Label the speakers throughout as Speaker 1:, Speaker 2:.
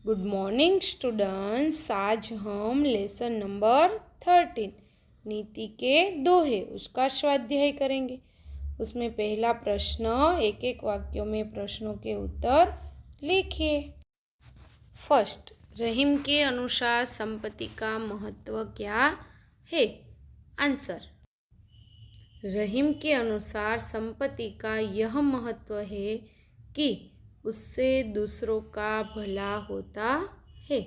Speaker 1: Good morning students. आज हम lesson number 13 नीति के दोहे उसका स्वाध्याय करेंगे। उसमें पहला प्रश्न, एक एक वाक्यों में प्रश्नों के उत्तर लिखिए। फर्स्ट, रहीम के अनुसार संपत्ति का महत्व क्या है? आंसर, रहीम के अनुसार संपत्ति का यह महत्व है कि उससे दूसरों का भला होता है।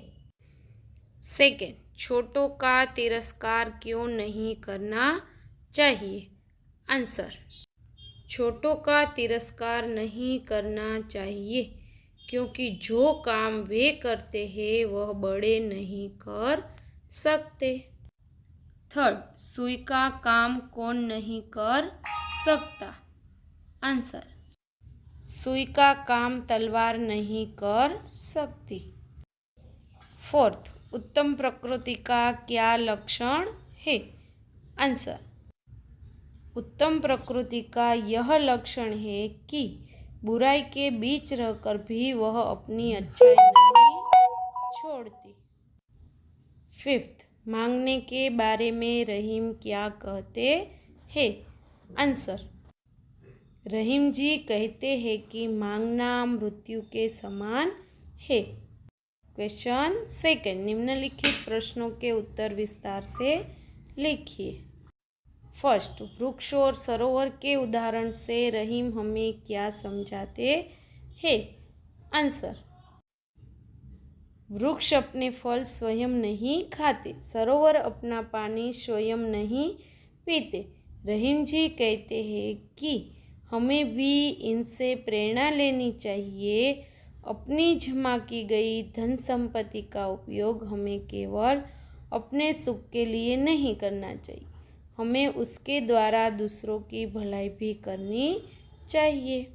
Speaker 1: सेकेंड, छोटों का तिरस्कार क्यों नहीं करना चाहिए? आंसर, छोटों का तिरस्कार नहीं करना चाहिए क्योंकि जो काम वे करते हैं वह बड़े नहीं कर सकते। थर्ड, सुई का काम कौन नहीं कर सकता? आंसर, सुई का काम तलवार नहीं कर सकती। फोर्थ, उत्तम प्रकृति का क्या लक्षण है? आंसर, उत्तम प्रकृति का यह लक्षण है कि बुराई के बीच रहकर भी वह अपनी अच्छाई नहीं छोड़ती। फिफ्थ, मांगने के बारे में रहीम क्या कहते हैं? आंसर, रहीम जी कहते हैं कि मांगना मृत्यु के समान है। क्वेश्चन सेकंड, निम्नलिखित प्रश्नों के उत्तर विस्तार से लिखिए। फर्स्ट, वृक्ष और सरोवर के उदाहरण से रहीम हमें क्या समझाते हैं? आंसर, वृक्ष अपने फल स्वयं नहीं खाते, सरोवर अपना पानी स्वयं नहीं पीते। रहीम जी कहते हैं कि हमें भी इनसे प्रेरणा लेनी चाहिए। अपनी जमा की गई धन संपत्ति का उपयोग हमें केवल अपने सुख के लिए नहीं करना चाहिए, हमें उसके द्वारा दूसरों की भलाई भी करनी चाहिए।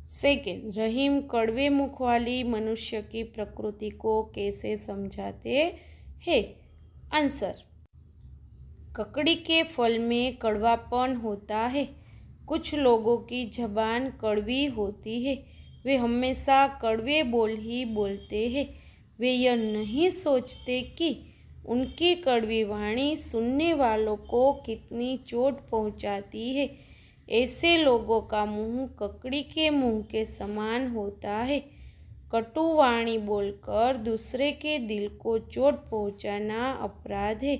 Speaker 1: सेकेंड, रहीम कड़वे मुख वाली मनुष्य की प्रकृति को कैसे समझाते हैं? आंसर, ककड़ी के फल में कड़वापन होता है। कुछ लोगों की जबान कड़वी होती है, वे हमेशा कड़वे बोल ही बोलते हैं। वे यह नहीं सोचते कि उनकी कड़वी वाणी सुनने वालों को कितनी चोट पहुंचाती है। ऐसे लोगों का मुंह ककड़ी के मुंह के समान होता है। कटु वाणी बोलकर दूसरे के दिल को चोट पहुंचाना अपराध है।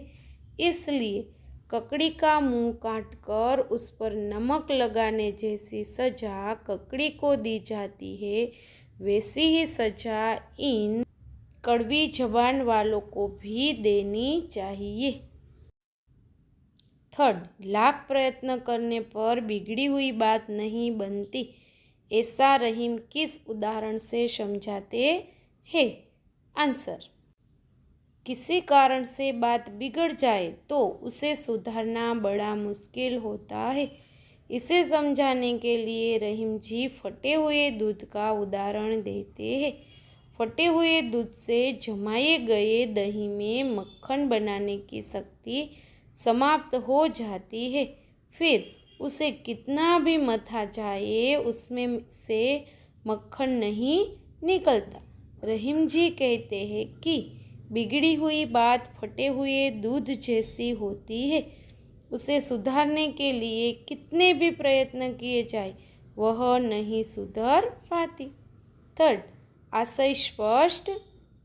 Speaker 1: इसलिए ककड़ी का मुंह काटकर उस पर नमक लगाने जैसी सजा ककड़ी को दी जाती है, वैसी ही सजा इन कड़वी जबान वालों को भी देनी चाहिए। थर्ड, लाख प्रयत्न करने पर बिगड़ी हुई बात नहीं बनती, ऐसा रहीम किस उदाहरण से समझाते हैं? आंसर, किसी कारण से बात बिगड़ जाए तो उसे सुधारना बड़ा मुश्किल होता है। इसे समझाने के लिए रहीम जी फटे हुए दूध का उदाहरण देते हैं। फटे हुए दूध से जमाए गए दही में मक्खन बनाने की शक्ति समाप्त हो जाती है। फिर उसे कितना भी मथा जाए उसमें से मक्खन नहीं निकलता। रहीम जी कहते हैं कि बिगड़ी हुई बात फटे हुए दूध जैसी होती है, उसे सुधारने के लिए कितने भी प्रयत्न किए जाए वह नहीं सुधर पाती। थर्ड, आशय स्पष्ट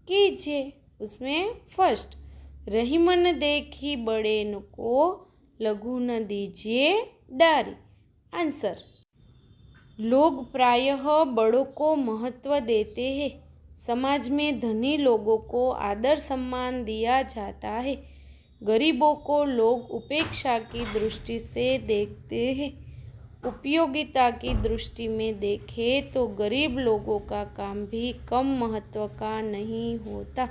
Speaker 1: कीजिए। उसमें फर्स्ट, रहीम न देखी बड़े न को लघु न दीजिए डारी। आंसर, लोग प्रायः बड़ों को महत्व देते हैं। समाज में धनी लोगों को आदर सम्मान दिया जाता है। गरीबों को लोग उपेक्षा की दृष्टि से देखते हैं। उपयोगिता की दृष्टि में देखें तो गरीब लोगों का काम भी कम महत्व का नहीं होता।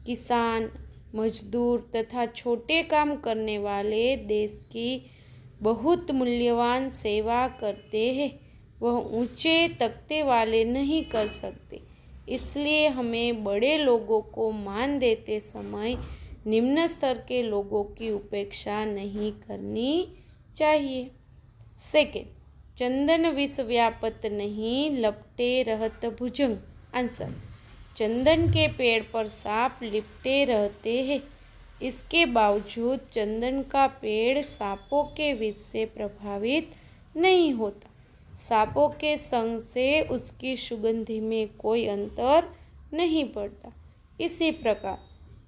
Speaker 1: किसान, मजदूर तथा छोटे काम करने वाले देश की बहुत मूल्यवान सेवा करते हैं, वह ऊंचे तख्ते वाले नहीं कर सकते। इसलिए हमें बड़े लोगों को मान देते समय निम्न स्तर के लोगों की उपेक्षा नहीं करनी चाहिए। सेकेंड, चंदन विष व्यापत नहीं लपटे रहत भुजंग। आंसर, चंदन के पेड़ पर सांप लिपटे रहते हैं। इसके बावजूद चंदन का पेड़ सांपों के विष से प्रभावित नहीं होता। सांपों के संग से उसकी सुगंधि में कोई अंतर नहीं पड़ता। इसी प्रकार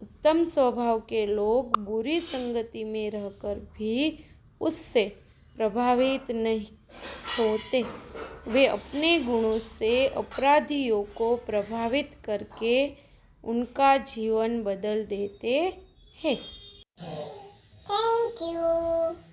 Speaker 1: उत्तम स्वभाव के लोग बुरी संगति में रहकर भी उससे प्रभावित नहीं होते। वे अपने गुणों से अपराधियों को प्रभावित करके उनका जीवन बदल देते हैं।
Speaker 2: Thank you.